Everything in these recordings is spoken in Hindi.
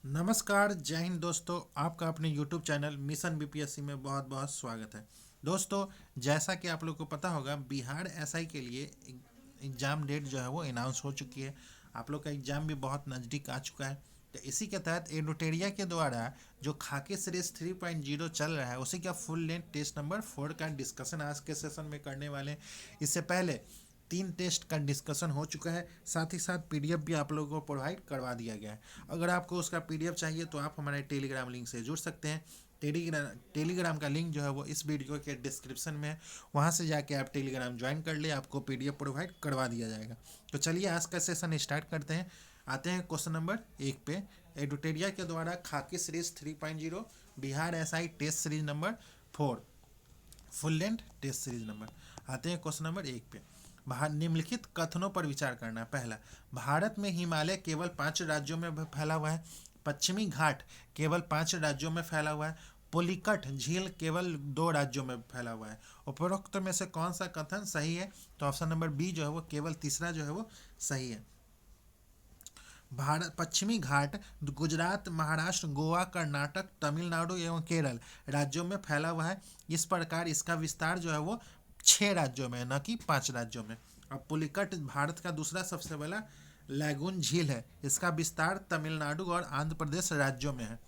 नमस्कार, जय हिंद दोस्तों। आपका अपने YouTube चैनल मिशन बीपीएससी में बहुत बहुत स्वागत है। दोस्तों, जैसा कि आप लोग को पता होगा, बिहार एसआई के लिए एग्ज़ाम डेट जो है वो अनाउंस हो चुकी है। आप लोग का एग्ज़ाम भी बहुत नज़दीक आ चुका है। तो इसी के तहत एडुटेरिया के द्वारा जो खाकी सीरीज 3.0 चल रहा है, उसी का फुल लेंथ टेस्ट नंबर 4 का डिस्कशन आज के सेशन में करने वाले हैं। इससे पहले 3 टेस्ट का डिस्कशन हो चुका है, साथ ही साथ पीडीएफ भी आप लोगों को प्रोवाइड करवा दिया गया है। अगर आपको उसका पीडीएफ चाहिए तो आप हमारे टेलीग्राम लिंक से जुड़ सकते हैं। टेलीग्राम का लिंक जो है वो इस वीडियो के डिस्क्रिप्शन में है, वहाँ से जाके आप टेलीग्राम ज्वाइन कर ले, आपको पीडीएफ प्रोवाइड करवा दिया जाएगा। तो चलिए आज का सेशन स्टार्ट करते हैं। आते हैं क्वेश्चन नंबर 1 पे। एडुटेरिया के द्वारा खाकी series 3.0 Bihar SI test series number 4 full length test series number. आते हैं क्वेश्चन नंबर 1 पे। निम्नलिखित कथनों पर विचार करना। पहला, भारत में हिमालय केवल 5 राज्यों में फैला हुआ है। पश्चिमी घाट केवल 5 राज्यों में फैला हुआ है। पुलिकट झील केवल 2 राज्यों में फैला हुआ है। उपरोक्त में से कौन सा कथन सही है? तो ऑप्शन नंबर बी जो है वो केवल तीसरा जो है वो सही है। भारत पश्चिमी घाट गुजरात, महाराष्ट्र, गोवा, कर्नाटक, तमिलनाडु एवं केरल राज्यों में फैला हुआ है। इस प्रकार इसका विस्तार जो है वो 6 राज्यों में है, न कि 5 राज्यों में। अब पुलिकट भारत का दूसरा सबसे बड़ा लैगून झील है। इसका विस्तार तमिलनाडु और आंध्र प्रदेश राज्यों में है।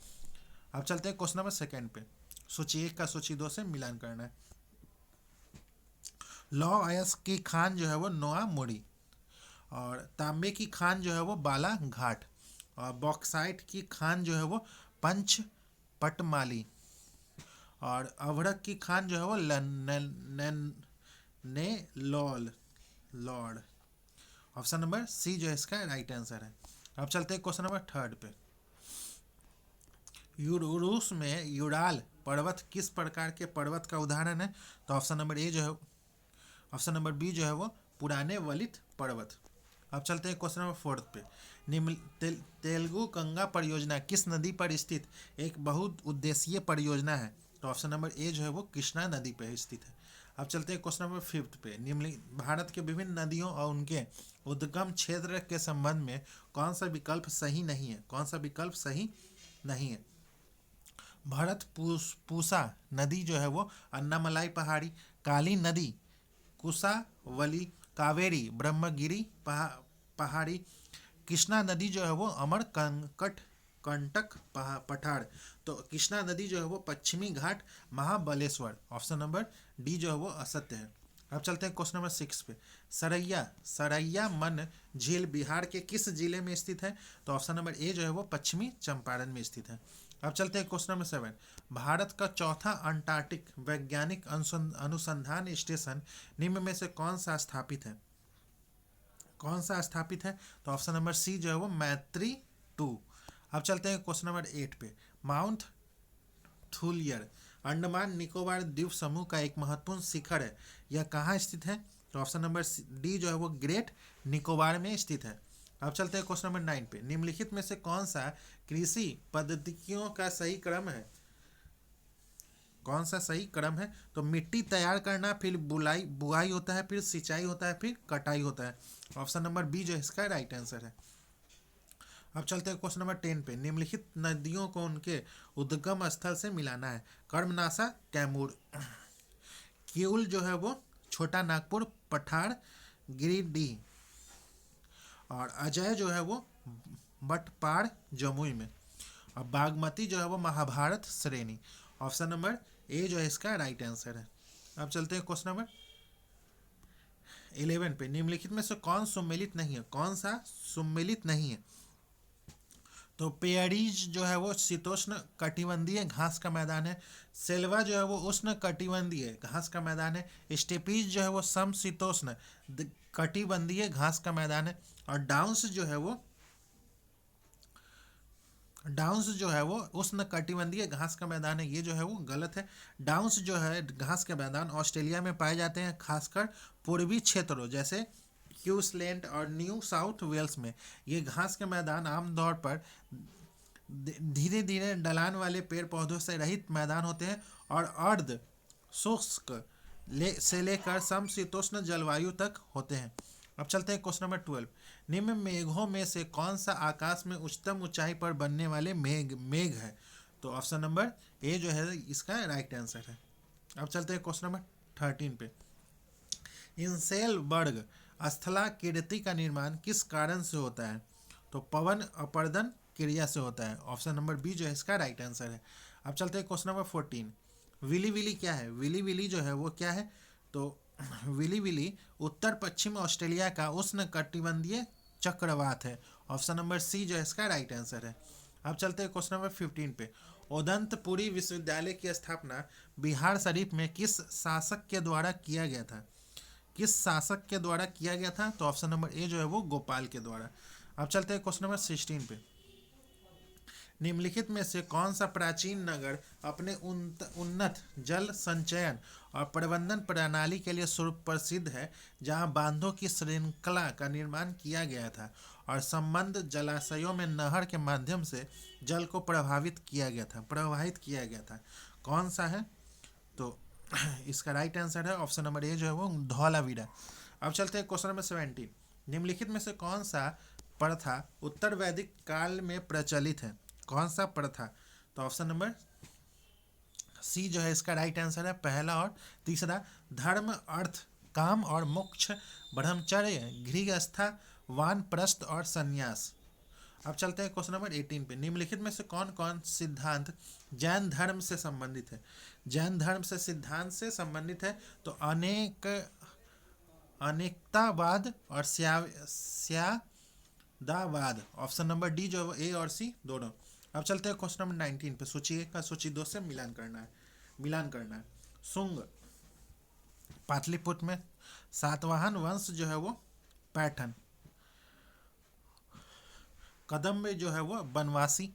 अब चलते हैं क्वेश्चन नंबर 2 पे। सूची 1 का सूची 2 से मिलान करना है। लौह अयस्क की खान जो है वो नोआ मोड़ी, और तांबे की खान जो है वो बालाघाट, और बॉक्साइट की खान जो है वो पंच पटमाली, और अभ्रक की खान जो है वो ने लॉल लॉर्ड। ऑप्शन नंबर सी जो है इसका राइट आंसर है। अब चलते हैं क्वेश्चन नंबर 3 पे। रूस में यूराल पर्वत किस प्रकार के पर्वत का उदाहरण है? तो ऑप्शन नंबर ए जो है, ऑप्शन नंबर बी जो है वो पुराने वलित पर्वत। अब चलते हैं क्वेश्चन नंबर 4 पे। निम्न तेलुगु गंगा परियोजना किस नदी पर स्थित एक बहुत उद्देशीय परियोजना है? तो ऑप्शन नंबर ए जो है वो कृष्णा नदी पर स्थित है। अब चलते हैं क्वेश्चन नंबर 5 पे। निम्न भारत के विभिन्न नदियों और उनके उद्गम क्षेत्र के संबंध में कौन सा विकल्प सही नहीं है? कौन सा विकल्प सही नहीं है? पूसा नदी जो है वो अन्नामलाई पहाड़ी, काली नदी कुसावली, कावेरी ब्रह्मगिरी पहाड़ी, कृष्णा नदी जो है वो अमर कंटक पठार। तो कृष्णा नदी जो है वो पश्चिमी घाट महाबलेश्वर। ऑप्शन नंबर डी जो है वो असत्य है। अब चलते हैं क्वेश्चन नंबर 6 पे। सरैया मन झील बिहार के किस जिले में स्थित है? तो ऑप्शन नंबर ए जो है वो पश्चिमी चंपारण में स्थित है। अब चलते हैं क्वेश्चन नंबर 7। भारत का चौथा अंटार्कटिक वैज्ञानिक अनुसंधान स्टेशन निम्न में से कौन सा स्थापित है? कौन सा स्थापित है? तो ऑप्शन नंबर सी जो है वो मैत्री 2। अब चलते हैं क्वेश्चन नंबर 8 पे। माउंट थूलियर अंडमान निकोबार द्वीप समूह का एक महत्वपूर्ण शिखर है। यह कहाँ स्थित है? तो ऑप्शन नंबर डी जो है वो ग्रेट निकोबार में स्थित है। अब चलते हैं क्वेश्चन नंबर 9 पे। निम्नलिखित में से कौन सा कृषि पद्धतियों का सही क्रम है? कौन सा सही क्रम है? तो मिट्टी तैयार करना, फिर बुआई होता है, फिर सिंचाई होता है, फिर कटाई होता है। ऑप्शन नंबर बी जो है इसका राइट आंसर है। अब चलते हैं क्वेश्चन नंबर 10 पे। निम्नलिखित नदियों को उनके उद्गम स्थल से मिलाना है। कर्मनाशा कैमूर, किउल जो है वो छोटा नागपुर पठार गिरिडीह, और अजय जो है वो बटपाड़ जमुई में, और बागमती जो है वो महाभारत श्रेणी। ऑप्शन नंबर ए जो है इसका राइट आंसर है। अब चलते हैं क्वेश्चन नंबर 11 पे। निम्नलिखित में से कौन सम्मिलित नहीं है? कौन सा सम्मिलित नहीं है? तो पेयरीज जो है वो शीतोष्ण कटिबंधीय घास का मैदान है। सेल्वा जो है वो उष्ण कटिबंधीय घास का मैदान है। स्टेपीज जो है वो समशीतोष्ण कटिबंधीय घास का मैदान है। और डाउन्स जो है वो उष्ण कटिबंधीय घास का मैदान है। ये जो है वो गलत है। डाउन्स जो है घास के मैदान ऑस्ट्रेलिया में पाए जाते हैं, खासकर पूर्वी क्षेत्रों जैसे क्यूसलैंड और न्यू साउथ वेल्स में। ये घास के मैदान आमतौर पर धीरे धीरे ढलान वाले पेड़ पौधों से रहित मैदान होते हैं और अर्ध शुष्क से लेकर समशीतोष्ण जलवायु तक होते हैं। अब चलते हैं क्वेश्चन नंबर 12। निम्न मेघों में से कौन सा आकाश में उच्चतम ऊंचाई पर बनने वाले मेघ है? तो ऑप्शन नंबर ए जो है इसका राइट आंसर है। अब चलते हैं क्वेश्चन नंबर 13 पे। इंसेलबर्ग स्थलाकृति का निर्माण किस कारण से होता है? तो पवन अपर्दन क्रिया से होता है। ऑप्शन नंबर बी जो है इसका राइट आंसर है। अब चलते हैं क्वेश्चन नंबर 14। विली विली क्या है? विली विली जो है वो क्या है? तो विली विली उत्तर पश्चिम ऑस्ट्रेलिया का उष्ण कटिबंधीय चक्रवात है। ऑप्शन नंबर सी जो है इसका राइट आंसर है। अब चलते हैं क्वेश्चन नंबर 15 पे। उदंतपुरी विश्वविद्यालय की स्थापना बिहार शरीफ में किस शासक के द्वारा किया गया था? किस शासक के द्वारा किया गया था? तो ऑप्शन नंबर ए जो है वो गोपाल के द्वारा। अब चलते हैं क्वेश्चन नंबर 16 पे। निम्नलिखित में से कौन सा प्राचीन नगर अपने उन्नत जल संचयन और प्रबंधन प्रणाली के लिए सुप्रसिद्ध है, जहां बांधों की श्रृंखला का निर्माण किया गया था और संबंध जलाशयों में नहर के माध्यम से जल को प्रवाहित किया गया था? कौन सा है? तो इसका राइट आंसर है ऑप्शन नंबर ए जो है वो धौलावीरा। अब चलते हैं क्वेश्चन नंबर 17। निम्नलिखित में से कौन सा प्रथा उत्तर वैदिक काल में प्रचलित है? कौन सा प्रथा? तो ऑप्शन नंबर सी जो है इसका राइट आंसर है। पहला और तीसरा, धर्म अर्थ काम और मोक्ष, ब्रह्मचर्य गृहस्था वानप्रस्थ और संन्यास। अब चलते हैं क्वेश्चन नंबर 18 पे। निम्नलिखित में से कौन कौन सिद्धांत जैन धर्म से संबंधित है? जैन धर्म से सिद्धांत से संबंधित है तो अनेकतावाद और स्यादावाद। ऑप्शन नंबर डी जो है ए और सी दोनों। अब चलते हैं क्वेश्चन नंबर 19 पे। सूची 1 का सूची 2 से मिलान करना है। शुंग पाटलिपुत्र में, सातवाहन वंश जो है वो पैठन, कदम्ब जो है वो बनवासी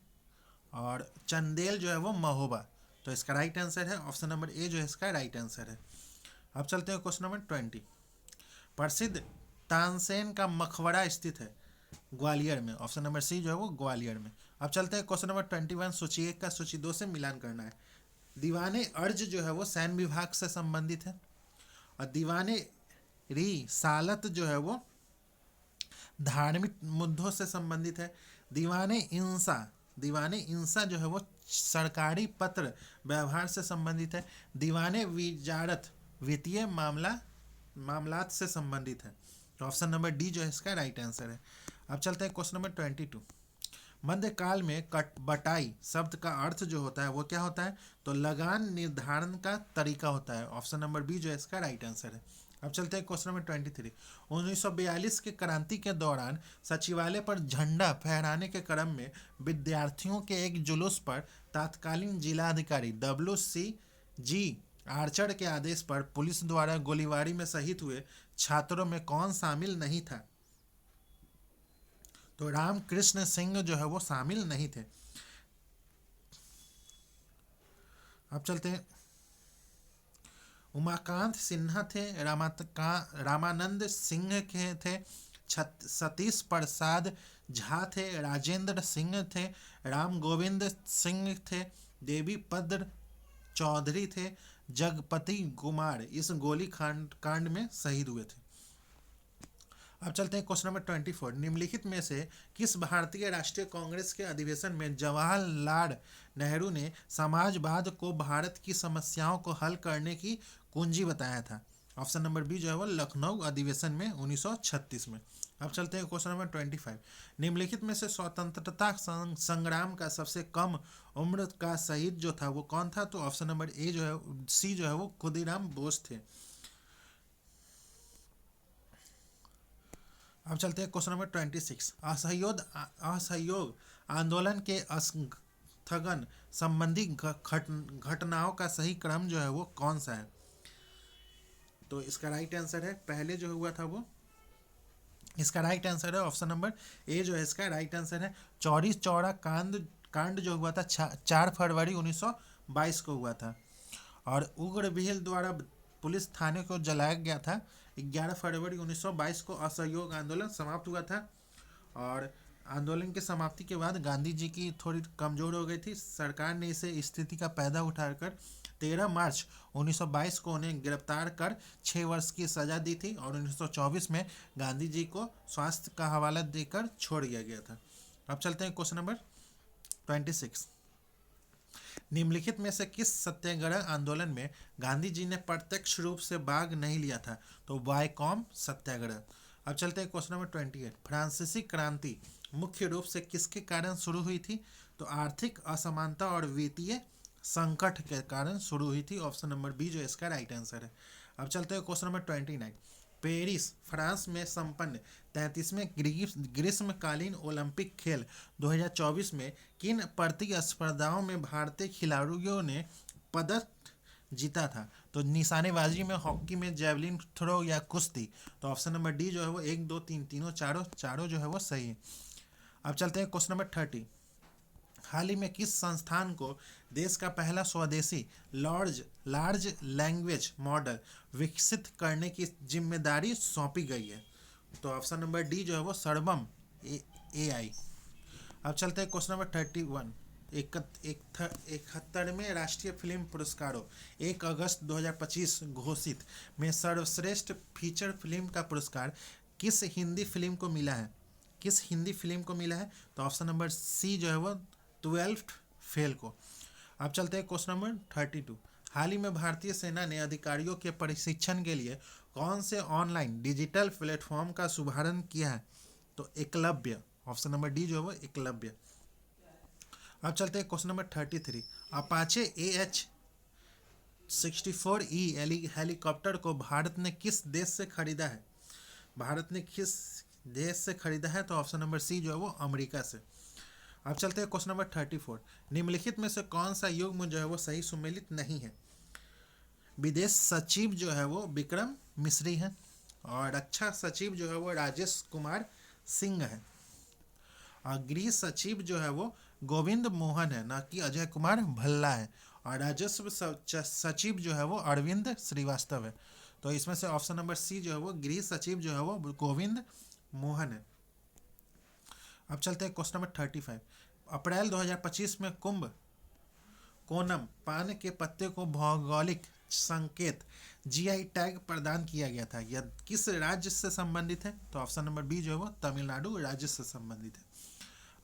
और चंदेल जो है वो महोबा। तो इसका राइट आंसर है ऑप्शन नंबर ए जो है इसका राइट आंसर है। अब चलते हैं क्वेश्चन नंबर 20। प्रसिद्ध तानसेन का मकबरा स्थित है ग्वालियर में। ऑप्शन नंबर सी जो है वो ग्वालियर में। अब चलते हैं क्वेश्चन नंबर 21। सूची 1 का सूची 2 से मिलान करना है। दीवाने अर्ज जो है वो सैन्य विभाग से संबंधित है और दीवाने सालत जो है वो धार्मिक मुद्दों से संबंधित है। दीवाने इंसा जो है वो सरकारी पत्र व्यवहार से संबंधित है। दीवाने विजारत वित्तीय मामलात से संबंधित है। तो ऑप्शन नंबर डी जो है इसका राइट आंसर है। अब चलते हैं क्वेश्चन नंबर 22। मध्यकाल में बटाई शब्द का अर्थ जो होता है वो क्या होता है? तो लगान निर्धारण का तरीका होता है। ऑप्शन नंबर बी जो है इसका राइट आंसर है। अब चलते हैं क्वेश्चन नंबर 23। 1942 के क्रांति के दौरान सचिवालय पर झंडा फहराने के क्रम में विद्यार्थियों के एक जुलूस पर तत्कालीन जिलाधिकारी WC आर्चर के आदेश पर पुलिस द्वारा गोलीबारी में शहीद हुए छात्रों में कौन शामिल नहीं था? तो रामकृष्ण सिंह जो है वो शामिल नहीं थे। अब चलते हैं। उमाकांत सिन्हा थे, रामानंद सिंह के थे, सतीश प्रसाद झा थे, राजेंद्र सिंह थे, राम गोविंद सिंह थे, देवी पद्र चौधरी थे, जगपति कुमार इस गोली कांड में शहीद हुए थे। अब चलते हैं क्वेश्चन नंबर 24। निम्नलिखित में से किस भारतीय राष्ट्रीय कांग्रेस के अधिवेशन में जवाहरलाल नेहरू ने समाजवाद को भारत की समस्याओं को हल करने की कुंजी बताया था? ऑप्शन नंबर बी जो है वो लखनऊ अधिवेशन में 1936 में। अब चलते हैं क्वेश्चन नंबर 25। निम्नलिखित में से स्वतंत्रता संग्राम का सबसे कम उम्र का शहीद जो था वो कौन था? तो ऑप्शन नंबर ए जो है सी जो है वो खुदीराम बोस थे। अब चलते हैं क्वेश्चन नंबर 26। असहयोग आंदोलन के स्थगन संबंधी घटनाओं का सही क्रम जो है वो कौन सा है? तो इसका राइट आंसर है पहले जो हुआ था वो, इसका राइट आंसर है ऑप्शन नंबर ए जो है इसका राइट आंसर है। चौरी चौरा कांड जो हुआ था 4 फरवरी 1922 को हुआ था और उग्र भील द्वारा पुलिस थाने को जलाया गया था। 11 फरवरी 1922 को असहयोग आंदोलन समाप्त हुआ था और आंदोलन की समाप्ति के बाद गांधी जी की थोड़ी कमज़ोर हो गई थी। सरकार ने इसे स्थिति का फायदा उठाकर 13 मार्च 1922 को उन्हें गिरफ्तार कर 6 वर्ष की सजा दी थी और 1924 में गांधी जी को स्वास्थ्य का हवाला देकर छोड़ दिया गया था। अब चलते हैं क्वेश्चन नंबर 26। निम्नलिखित में से किस सत्याग्रह आंदोलन में गांधी जी ने प्रत्यक्ष रूप से भाग नहीं लिया था? तो वायकॉम सत्याग्रह। अब चलते हैं क्वेश्चन नंबर 28। फ्रांसीसी क्रांति मुख्य रूप से किसके कारण शुरू हुई थी? तो आर्थिक असमानता और वित्तीय संकट के कारण शुरू हुई थी। ऑप्शन नंबर बी जो इसका राइट आंसर है। अब चलते हैं क्वेश्चन नंबर 29। पेरिस फ्रांस में संपन्न 33वें ग्रीष्मकालीन ओलंपिक खेल 2024 में किन प्रतिस्पर्धाओं में भारतीय खिलाड़ियों ने पदक जीता था? तो निशानेबाजी में, हॉकी में, जेवलिन थ्रो या कुश्ती? तो ऑप्शन नंबर डी जो है वो 1 2 3 तीनों चारों जो है वो सही है। अब चलते हैं क्वेश्चन नंबर 30। हाल ही में किस संस्थान को देश का पहला स्वदेशी लार्ज लैंग्वेज मॉडल विकसित करने की जिम्मेदारी सौंपी गई है? तो ऑप्शन नंबर डी जो है वो सर्वम AI। अब चलते हैं क्वेश्चन नंबर 31। 71वें राष्ट्रीय फिल्म पुरस्कारों 1 अगस्त 2025 घोषित में सर्वश्रेष्ठ फीचर फिल्म का पुरस्कार किस हिंदी फिल्म को मिला है? किस हिंदी फिल्म को मिला है? तो ऑप्शन नंबर सी जो है वो 12th फेल को। अब चलते हैं क्वेश्चन नंबर 32। हाल ही में भारतीय सेना ने अधिकारियों के प्रशिक्षण के लिए कौन से ऑनलाइन डिजिटल प्लेटफॉर्म का शुभारंभ किया है? तो एकलव्य। ऑप्शन नंबर डी जो है वो एकलव्य। अब चलते हैं question number 33। Apache AH-64E helicopter को भारत ने किस देश से खरीदा है? भारत ने किस देश से खरीदा है? तो ऑप्शन नंबर सी जो है वो अमेरिका से। अब चलते हैं क्वेश्चन नंबर 34। निम्नलिखित में से कौन सा युग्म जो है वो सही सुमेलित नहीं है? विदेश सचिव जो है वो विक्रम मिश्री है और रक्षा सचिव जो है वो राजेश कुमार सिंह है और गृह सचिव जो है वो गोविंद मोहन है, ना कि अजय कुमार भल्ला है, और राजस्व सचिव जो है वो अरविंद श्रीवास्तव है। तो इसमें से ऑप्शन नंबर सी जो है वो गृह सचिव जो है वो गोविंद मोहन है। अब चलते हैं क्वेश्चन नंबर 35। अप्रैल 2025 में कुंभ कोनम पान के पत्ते को भौगोलिक संकेत GI टैग प्रदान किया गया था। यह किस राज्य से संबंधित है? तो ऑप्शन नंबर बी जो है वो तमिलनाडु राज्य से संबंधित है।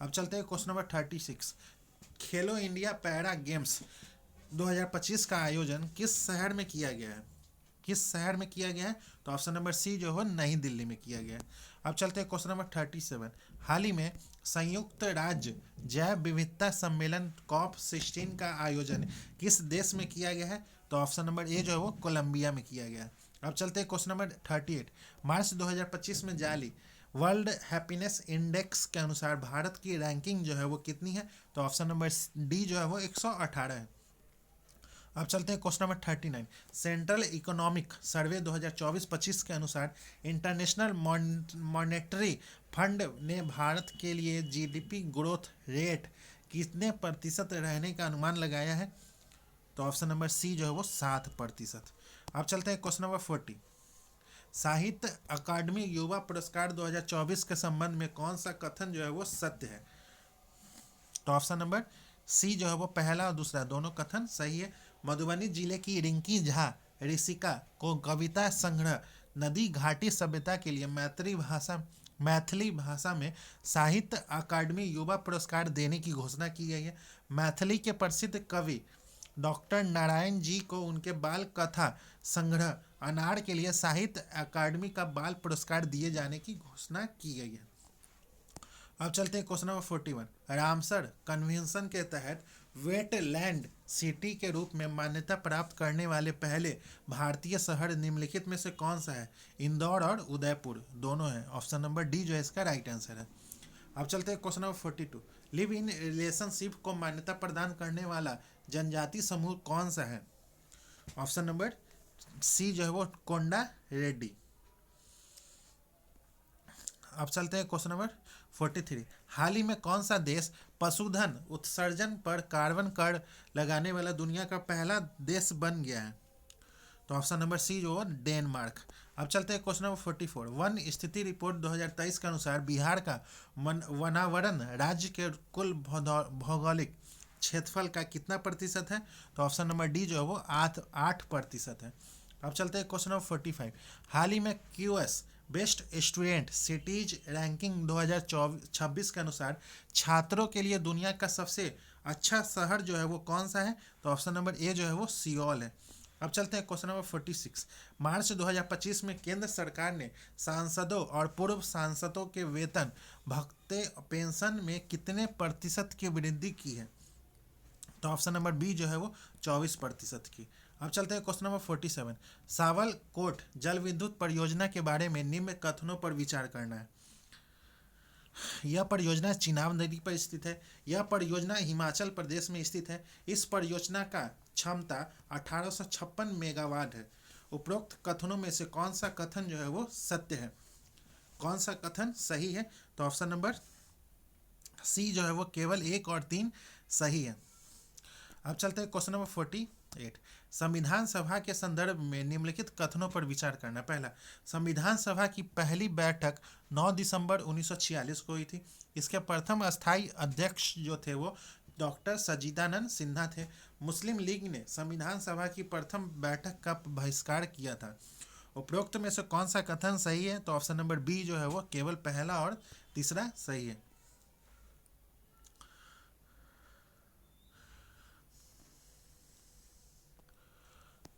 अब चलते हैं क्वेश्चन नंबर 36। खेलो इंडिया पैरा गेम्स 2025 का आयोजन किस शहर में किया गया है? किस शहर में किया गया है? तो ऑप्शन नंबर सी जो है नई दिल्ली में किया गया है। अब चलते हैं क्वेश्चन नंबर 37। हाल ही में संयुक्त राज्य जैव विविधता सम्मेलन COP16 का आयोजन किस देश में किया गया है? तो ऑप्शन नंबर ए जो है वो कोलंबिया में किया गया है। अब चलते हैं क्वेश्चन नंबर 38। मार्च 2025 में जारी वर्ल्ड हैप्पीनेस इंडेक्स के अनुसार भारत की रैंकिंग जो है वो कितनी है? तो ऑप्शन नंबर डी जो है वो 118 है। अब चलते हैं question number 39। Central economic survey 2024-25 के अनुसार इंटरनेशनल मॉनेटरी फंड ने भारत के लिए GDP ग्रोथ रेट कितने प्रतिशत रहने का अनुमान लगाया है? तो ऑप्शन नंबर सी जो है वो 7%। अब चलते हैं क्वेश्चन नंबर 40। साहित्य अकादमी युवा पुरस्कार 2024 के संबंध में कौन सा कथन जो है वो सत्य है? तो ऑप्शन नंबर सी जो है वो पहला और दूसरा दोनों कथन सही है। मधुबनी जिले की रिंकी झा ऋषिका को कविता संग्रह नदी घाटी सभ्यता के लिए मैथिली भाषा में साहित्य अकादमी युवा पुरस्कार देने की घोषणा की गई है। मैथिली के प्रसिद्ध कवि डॉक्टर नारायण जी को उनके बाल कथा संग्रह अनार के लिए साहित्य अकादमी का बाल पुरस्कार दिए जाने की घोषणा की गई है। अब चलते हैं क्वेश्चन नंबर 41। रामसर कन्वेंशन के तहत वेटलैंड सिटी के रूप में मान्यता प्राप्त करने वाले पहले भारतीय शहर निम्नलिखित में से कौन सा है? इंदौर और उदयपुर दोनों है। ऑप्शन नंबर डी जो है इसका राइट आंसर है। अब चलते हैं question number 42। Live in relationship को मान्यता प्रदान करने वाला जनजाति समूह कौन सा है? ऑप्शन नंबर सी जो है वो कोंडा रेड्डी। अब चलते हैं क्वेश्चन नंबर 43। हाल ही में कौन सा देश पशुधन उत्सर्जन पर कार्बन कर लगाने वाला दुनिया का पहला देश बन गया है? तो ऑप्शन नंबर सी जो है डेनमार्क। अब चलते हैं क्वेश्चन नंबर 44। वन स्थिति रिपोर्ट 2023 के अनुसार बिहार का वनावरण राज्य के कुल भौगोलिक क्षेत्रफल का कितना प्रतिशत है? तो ऑप्शन नंबर डी जो है वो 8% है। अब चलते हैं क्वेश्चन नंबर 45। हाल ही में QS best student cities ranking 2026 के अनुसार छात्रों के लिए दुनिया का सबसे अच्छा शहर जो है वो कौन सा है? तो ऑप्शन नंबर ए जो है वो सियोल है। अब चलते हैं क्वेश्चन नंबर 46। मार्च 2025 में केंद्र सरकार ने सांसदों और पूर्व सांसदों के वेतन भत्ते पेंशन में कितने प्रतिशत की वृद्धि की है? तो ऑप्शन नंबर बी जो है वो 24% की। अब चलते हैं क्वेश्चन नंबर 47। सावलकोट जल विद्युत परियोजना के बारे में निम्न कथनों पर विचार करना है। यह परियोजना चिनाब नदी पर स्थित है। यह परियोजना हिमाचल प्रदेश में स्थित है। इस परियोजना का क्षमता 1856 मेगावाट है। उपरोक्त कथनों में से कौन सा कथन जो है वो सत्य है? कौन सा कथन सही है? तो ऑप्शन नंबर सी जो है वो केवल 1 और 3 सही है। अब चलते हैं क्वेश्चन नंबर 48। संविधान सभा के संदर्भ में निम्नलिखित कथनों पर विचार करना। पहला, संविधान सभा की पहली बैठक 9 दिसंबर 1946 को हुई थी। इसके प्रथम अस्थायी अध्यक्ष जो थे वो डॉक्टर सच्चिदानंद सिन्हा थे। मुस्लिम लीग ने संविधान सभा की प्रथम बैठक का बहिष्कार किया था। उपरोक्त में से कौन सा कथन सही है? तो ऑप्शन नंबर बी जो है वो केवल पहला और तीसरा सही है।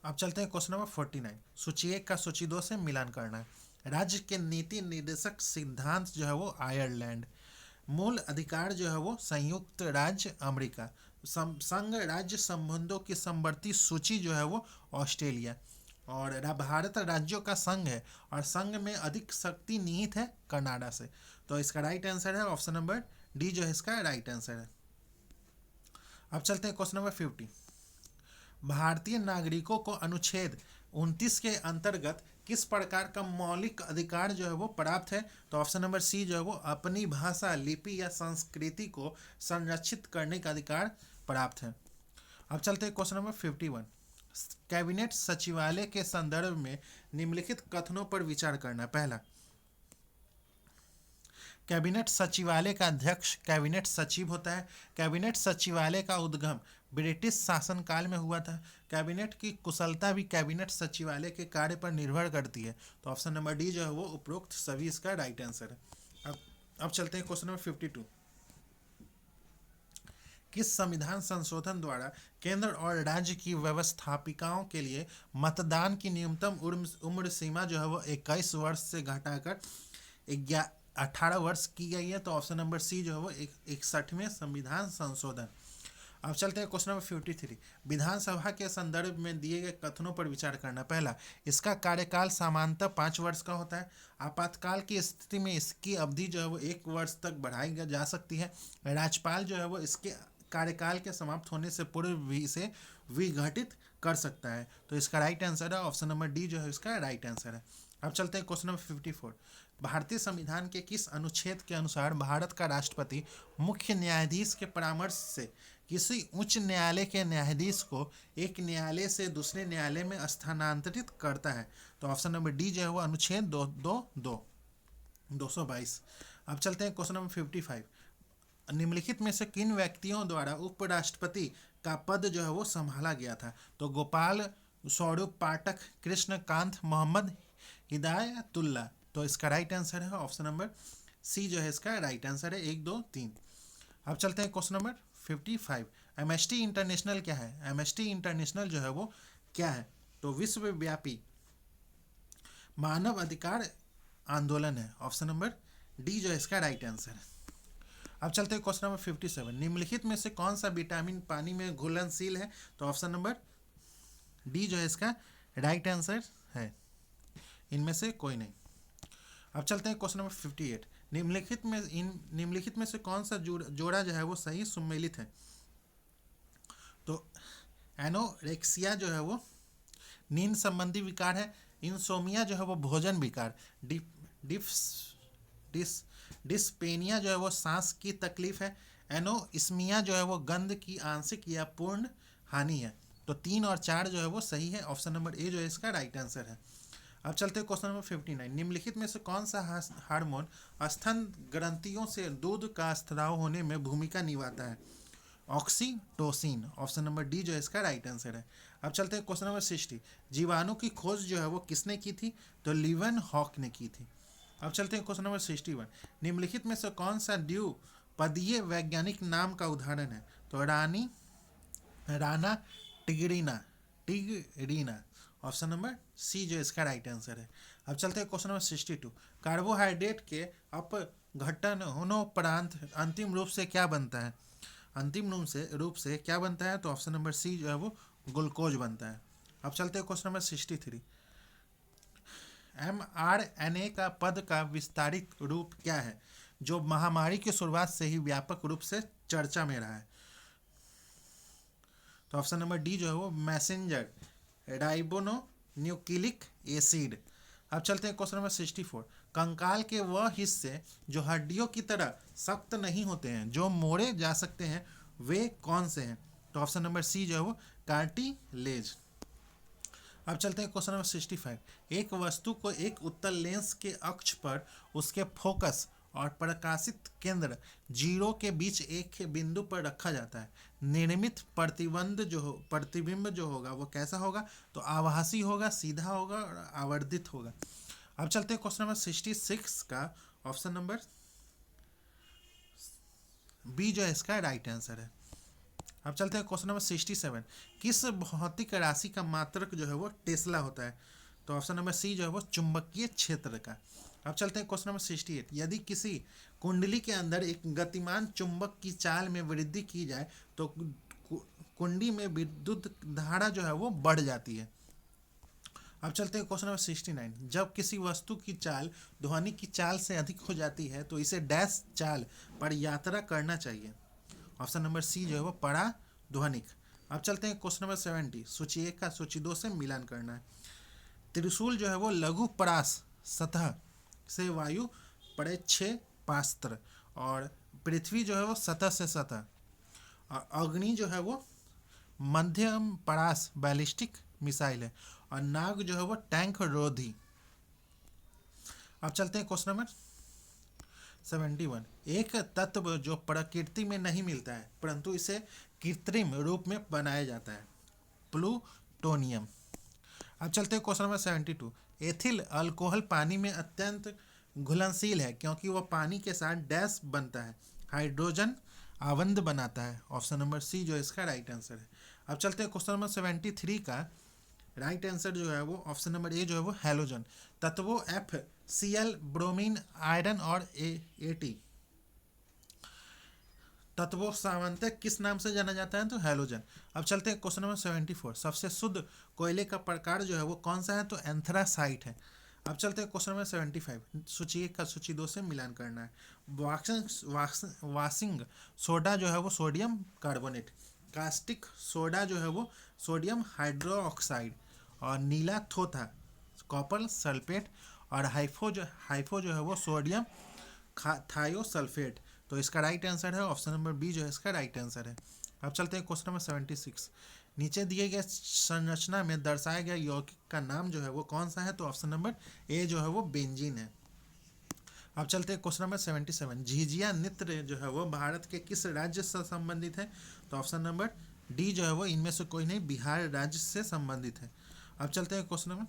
अब चलते हैं क्वेश्चन नंबर 49। सूची 1 का सूची 2 से मिलान करना है। राज्य के नीति निर्देशक सिद्धांत जो है वो आयरलैंड। मूल अधिकार जो है वो संयुक्त राज्य अमेरिका। संघ राज्य संबंधों की समवर्ती सूची जो है वो ऑस्ट्रेलिया। और भारत राज्यों का संघ है और संघ में अधिक शक्ति निहित है कनाडा से। तो इसका राइट आंसर है ऑप्शन नंबर डी जो है इसका राइट आंसर है। अब चलते हैं क्वेश्चन नंबर 50। भारतीय नागरिकों को अनुच्छेद 29 के अंतर्गत किस प्रकार का मौलिक अधिकार जो है वो प्राप्त है? तो ऑप्शन नंबर सी जो है वो अपनी भाषा, लिपि या संस्कृति को संरक्षित करने का अधिकार प्राप्त है। अब चलते हैं क्वेश्चन नंबर 51। कैबिनेट सचिवालय के संदर्भ में निम्नलिखित कथनों पर विचार करना। पहला, कैबिनेट सचिवालय का अध्यक्ष कैबिनेट सचिव होता है। कैबिनेट सचिवालय का उद्गम ब्रिटिश शासनकाल में हुआ था। कैबिनेट की कुशलता भी कैबिनेट सचिवालय के कार्य पर निर्भर करती है। तो ऑप्शन नंबर डी जो है वो उपरोक्त सभी इसका राइट आंसर है। अब चलते हैं क्वेश्चन नंबर 52। किस संविधान संशोधन द्वारा केंद्र और राज्य की व्यवस्थापिकाओं के लिए मतदान की न्यूनतम उम्र सीमा जो है वो 21 वर्ष से घटाकर 18 वर्ष की गई है? तो ऑप्शन नंबर सी जो है वो 61वें संविधान संशोधन। अब चलते हैं क्वेश्चन नंबर 53। विधानसभा के संदर्भ में दिए गए कथनों पर विचार करना। पहला, इसका कार्यकाल सामान्यतः 5 वर्ष का होता है। आपातकाल की स्थिति में इसकी अवधि जो है वो 1 वर्ष तक बढ़ाई जा सकती है। राज्यपाल जो है वो इसके कार्यकाल के समाप्त होने से पूर्व भी इसे विघटित कर सकता है। तो इसका राइट आंसर है ऑप्शन नंबर डी जो है इसका राइट आंसर है। अब चलते हैं क्वेश्चन नंबर 54। भारतीय संविधान के किस अनुच्छेद के अनुसार भारत का राष्ट्रपति मुख्य न्यायाधीश के परामर्श से किसी उच्च न्यायालय के न्यायाधीश को एक न्यायालय से दूसरे न्यायालय में स्थानांतरित करता है? तो ऑप्शन नंबर डी जो है वो अनुच्छेद 222। अब चलते हैं क्वेश्चन नंबर 55। निम्नलिखित में से किन व्यक्तियों द्वारा उपराष्ट्रपति का पद जो है वो संभाला गया था? तो गोपाल स्वरूप पाठक, कृष्णकांत, मोहम्मद हिदायतुल्ला। तो इसका राइट आंसर है ऑप्शन नंबर सी जो है इसका राइट आंसर है 1 2 3। अब चलते हैं क्वेश्चन नंबर 55। एमएसटी इंटरनेशनल क्या है? एमएसटी इंटरनेशनल जो है वो क्या है? तो विश्वव्यापी मानव अधिकार आंदोलन है। ऑप्शन नंबर डी जो है इसका राइट आंसर है। अब चलते हैं क्वेश्चन नंबर 57। निम्नलिखित में से कौन सा विटामिन पानी में घुलनशील है? तो ऑप्शन नंबर डी जो है इसका राइट आंसर है। इनमें से कोई नहीं। अब चलते हैं क्वेश्चन नंबर 58। निम्नलिखित में से कौन सा जोड़ा जो है वो सही सुमेलित है? तो एनोरेक्सिया जो है वो नींद संबंधी विकार है। इंसोमिया जो है वो भोजन विकार। डिस्पेनिया जो है वो सांस की तकलीफ है। एनोइस्मिया जो है वो गंध की आंशिक या पूर्ण हानि है। तो 3 और 4 जो है वो सही है। ऑप्शन नंबर ए जो है इसका राइट आंसर है। अब चलते हैं क्वेश्चन नंबर 59। निम्नलिखित में से कौन सा हार्मोन स्तन ग्रंथियों से दूध का स्राव होने में भूमिका निभाता है? ऑक्सीटोसिन। ऑप्शन नंबर डी जो है इसका राइट आंसर है। अब चलते हैं क्वेश्चन नंबर 60। जीवाणु की खोज जो है वो किसने की थी? तो लीवन हॉक ने की थी। अब चलते हैं क्वेश्चन नंबर 61। निम्नलिखित में से कौन सा द्विपदीय वैज्ञानिक नाम का उदाहरण है? तो राना टिगरीना। टिगरीना। ऑप्शन नंबर सी जो इसका राइट आंसर है। अब चलते हैं क्वेश्चन नंबर 62। कार्बोहाइड्रेट के अपघटन होनोपरांत अंतिम रूप से क्या बनता है? अंतिम रूप से क्या बनता है? तो ऑप्शन नंबर सी जो है वो ग्लूकोज बनता है। अब चलते हैं क्वेश्चन नंबर 63। mRNA का पद का विस्तारित रूप क्या है, जो महामारी की शुरुआत से ही व्यापक रूप से चर्चा में रहा है? तो ऑप्शन नंबर डी जो है वो मैसेंजर राइबोनो न्यूक्लिक एसिड। अब चलते हैं क्वेश्चन नंबर 64। कंकाल के वह हिस्से जो हड्डियों की तरह सख्त नहीं होते हैं, जो मोड़े जा सकते हैं, वे कौन से हैं? तो ऑप्शन नंबर सी जो है वो कार्टिलेज। अब चलते हैं क्वेश्चन नंबर 65। एक वस्तु को एक उत्तल लेंस के अक्ष पर उसके फोकस और प्रकाशित केंद्र जीरो के बीच एक बिंदु पर रखा जाता है। निर्मित प्रतिबिंब जो होगा वो कैसा होगा? तो आभासी होगा, सीधा होगा और आवर्धित होगा। अब चलते हैं क्वेश्चन नंबर 66 का ऑप्शन नंबर बी जो है इसका राइट आंसर है। अब चलते हैं क्वेश्चन नंबर 67। किस भौतिक राशि का मात्रक जो है वो टेस्ला होता है? तो ऑप्शन नंबर सी जो है वो चुंबकीय क्षेत्र का। अब चलते हैं क्वेश्चन नंबर 68। यदि किसी कुंडली के अंदर एक गतिमान चुंबक की चाल में वृद्धि की जाए तो कुंडी में विद्युत धारा जो है वो बढ़ जाती है। अब चलते हैं क्वेश्चन नंबर 69। जब किसी वस्तु की चाल ध्वनि की चाल से अधिक हो जाती है तो इसे डैश चाल पर यात्रा करना चाहिए। ऑप्शन नंबर सी जो है वो पराध्वनिक। अब चलते हैं क्वेश्चन नंबर 70। सूची 1 का सूची 2 से मिलान करना है। त्रिशूल जो है वो लघु परास सतह से वायु परिक्षेपास्त्र, और पृथ्वी जो है वो सतह से सतह, और अग्नि जो है वो मध्यम परास बैलिस्टिक मिसाइल है, और नाग जो है वो टैंक रोधी। अब चलते हैं क्वेश्चन नंबर 71। एक तत्व जो प्रकृति में नहीं मिलता है परंतु इसे कृत्रिम रूप में बनाया जाता है। प्लूटोनियम। अब चलते हैं क्वेश्चन नंबर 72। एथिल अल्कोहल पानी में अत्यंत घुलनशील है क्योंकि वह पानी के साथ डैश बनता है, हाइड्रोजन आवंध बनाता है। ऑप्शन नंबर सी जो इसका राइट आंसर है। अब चलते हैं क्वेश्चन नंबर 73 का राइट आंसर जो है वो ऑप्शन नंबर ए जो है वो हैलोजन। तत्वों FCl, ब्रोमीन, आयरन और AT तत्वों सामान्यतः किस नाम से जाना जाता है? तो हैलोजन। अब चलते हैं क्वेश्चन नंबर 74। सबसे शुद्ध कोयले का प्रकार जो है वो कौन सा है? तो एंथ्रासाइट है। अब चलते हैं क्वेश्चन नंबर 75। सूची 1 का सूची 2 से मिलान करना है। वाशिंग सोडा जो है वो सोडियम कार्बोनेट, कास्टिक सोडा जो है वो सोडियम हाइड्रोक्साइड, और नीला थोथा कॉपर सल्फेट, और हाइफो जो है वो सोडियम थायोसल्फेट। तो इसका राइट आंसर है ऑप्शन नंबर बी जो है इसका राइट आंसर है। अब चलते हैं क्वेश्चन नंबर 76। नीचे दिए गए संरचना में दर्शाया गया यौगिक का नाम जो है वो कौन सा है? तो ऑप्शन नंबर ए जो है वो बेंजीन है। अब चलते हैं क्वेश्चन नंबर 77। झिझिया नृत्य जो है वो भारत के किस राज्य से संबंधित है? तो ऑप्शन नंबर डी जो है वो इनमें से कोई नहीं, बिहार राज्य से संबंधित है। अब चलते हैं क्वेश्चन नंबर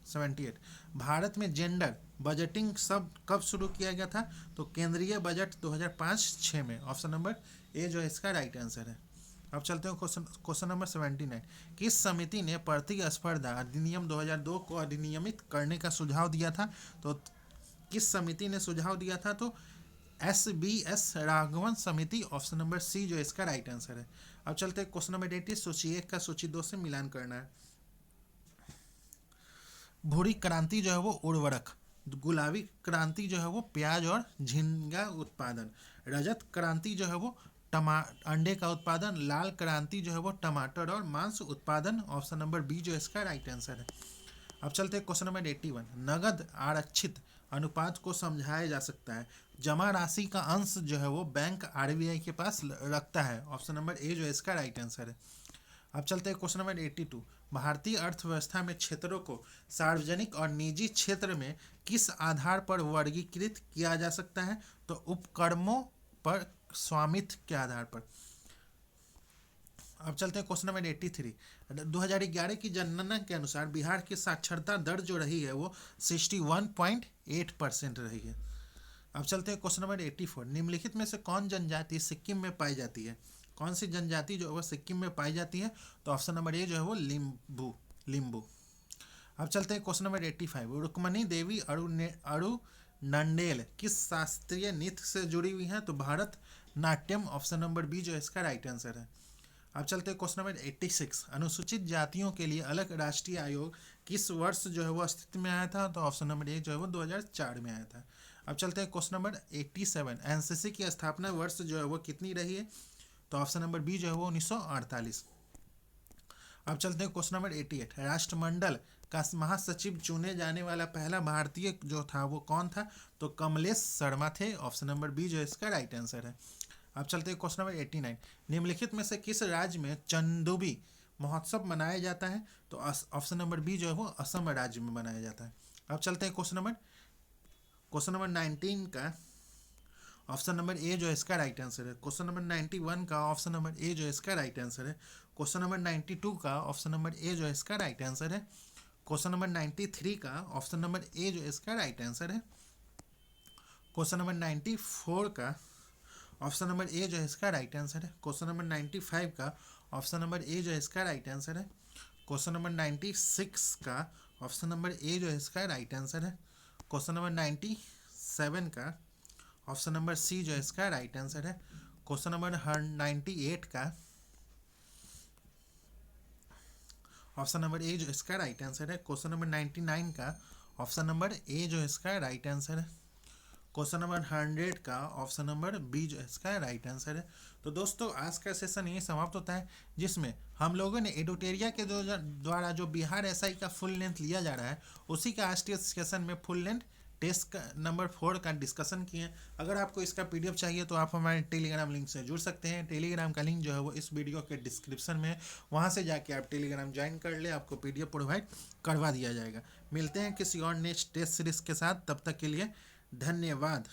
78। भारत में जेंडर बजटिंग शब्द कब शुरू किया गया था? तो केंद्रीय बजट 2005-06 में। ऑप्शन नंबर ए जो है इसका राइट आंसर है। अब चलते हैं क्वेश्चन नंबर 79। किस समिति ने प्रतिस्पर्धा अधिनियम 2002 को अधिनियमित करने का सुझाव दिया था? तो किस समिति ने सुझाव दिया था? तो SBS राघवन समिति। ऑप्शन नंबर सी जो इसका राइट आंसर है। अब चलते हैं क्वेश्चन नंबर 80। सूची 1 का सूची 2 से मिलान करना है। भूरी क्रांति जो है वो उर्वरक, गुलाबी क्रांति जो है वो प्याज और झींगा उत्पादन, रजत क्रांति जो है वो अंडे का उत्पादन, लाल क्रांति जो है वो टमाटर और मांस उत्पादन। ऑप्शन नंबर बी जो इसका राइट आंसर है। अब चलते हैं क्वेश्चन नंबर 81। नगद आरक्षित अनुपात को समझाया जा सकता है। जमा राशि का अंश जो है वो बैंक RBI के पास रखता है। ऑप्शन नंबर ए जो है इसका राइट आंसर है। अब चलते हैं क्वेश्चन नंबर 82। भारतीय अर्थव्यवस्था में क्षेत्रों को सार्वजनिक और निजी क्षेत्र में किस आधार पर वर्गीकृत किया जा सकता है? तो उपक्रमों पर, स्वामित्व के आधार पर। अब चलते हैं क्वेश्चन नंबर 83। 2011 की जनगणना के अनुसार बिहार की साक्षरता दर जो रही है वो 61.8% रही है। अब चलते हैं क्वेश्चन नंबर 84। निम्नलिखित में से कौन जनजाति सिक्किम में पाई जाती है? कौन सी जनजाति जो है वो सिक्किम में पाई जाती है? तो ऑप्शन नंबर ए जो है वो लिम्बू लिम्बू। अब चलते हैं क्वेश्चन नंबर 85। रुक्मणी देवी अरु नंडेल किस शास्त्रीय नृत्य से जुड़ी हुई हैं? तो Bharatanatyam option number B जो है इसका राइट आंसर है। अब चलते हैं क्वेश्चन नंबर 86। अनुसूचित जातियों के लिए अलग राष्ट्रीय आयोग किस वर्ष जो है वो अस्तित्व में आया था? तो ऑप्शन नंबर ए जो है वो 2004 में आया था। अब चलते हैं क्वेश्चन नंबर 87। एनसीसी की स्थापना वर्ष जो है वो कितनी रही है? तो ऑप्शन नंबर बी जो है वो 1948। अब चलते हैं क्वेश्चन नंबर 88। राष्ट्रमंडल का महासचिव चुने जाने वाला पहला भारतीय जो था वो कौन था? तो कमलेश शर्मा थे। ऑप्शन नंबर बी जो है इसका राइट आंसर है। अब चलते हैं क्वेश्चन नंबर 89। निम्नलिखित में से किस राज्य में चंदुबी महोत्सव मनाया जाता है? तो ऑप्शन नंबर बी जो है वो असम राज्य में मनाया जाता है। अब चलते हैं क्वेश्चन नंबर 19 का ऑप्शन नंबर ए जो है इसका राइट आंसर है। क्वेश्चन नंबर 91 का ऑप्शन नंबर ए जो है इसका राइट आंसर है। क्वेश्चन नंबर 92 का ऑप्शन नंबर ए जो है इसका राइट आंसर है। क्वेश्चन नंबर 93 का ऑप्शन नंबर ए जो है इसका राइट आंसर है। क्वेश्चन नंबर 94 का ऑप्शन नंबर ए जो है इसका राइट आंसर है। क्वेश्चन नंबर 95 का ऑप्शन नंबर ए जो है इसका राइट आंसर है। क्वेश्चन नंबर 96 का ऑप्शन नंबर ए जो है इसका राइट आंसर है। क्वेश्चन नंबर 97 का ऑप्शन नंबर सी जो है इसका राइट आंसर है। क्वेश्चन नंबर 98 का ऑप्शन नंबर ए जो इसका राइट आंसर है। क्वेश्चन नंबर 99 का ऑप्शन नंबर ए जो इसका राइट आंसर है। क्वेश्चन नंबर 100 का ऑप्शन नंबर बी जो इसका राइट आंसर है। तो दोस्तों आज का सेशन ये समाप्त होता है, जिसमें हम लोगों ने एडुटेरिया के द्वारा जो बिहार एसआई का फुल लेंथ लिया जा रहा है उसी का आज के सेशन में फुल लेंथ टेस्ट का नंबर 4 का डिस्कशन किए हैं। अगर आपको इसका पीडीएफ चाहिए तो आप हमारे टेलीग्राम लिंक से जुड़ सकते हैं। टेलीग्राम का लिंक जो है वो इस वीडियो के डिस्क्रिप्शन में है, वहाँ से जाके आप टेलीग्राम ज्वाइन कर ले, आपको पीडीएफ प्रोवाइड करवा दिया जाएगा। मिलते हैं किसी और नेक्स्ट टेस्ट सीरीज के साथ, तब तक के लिए धन्यवाद।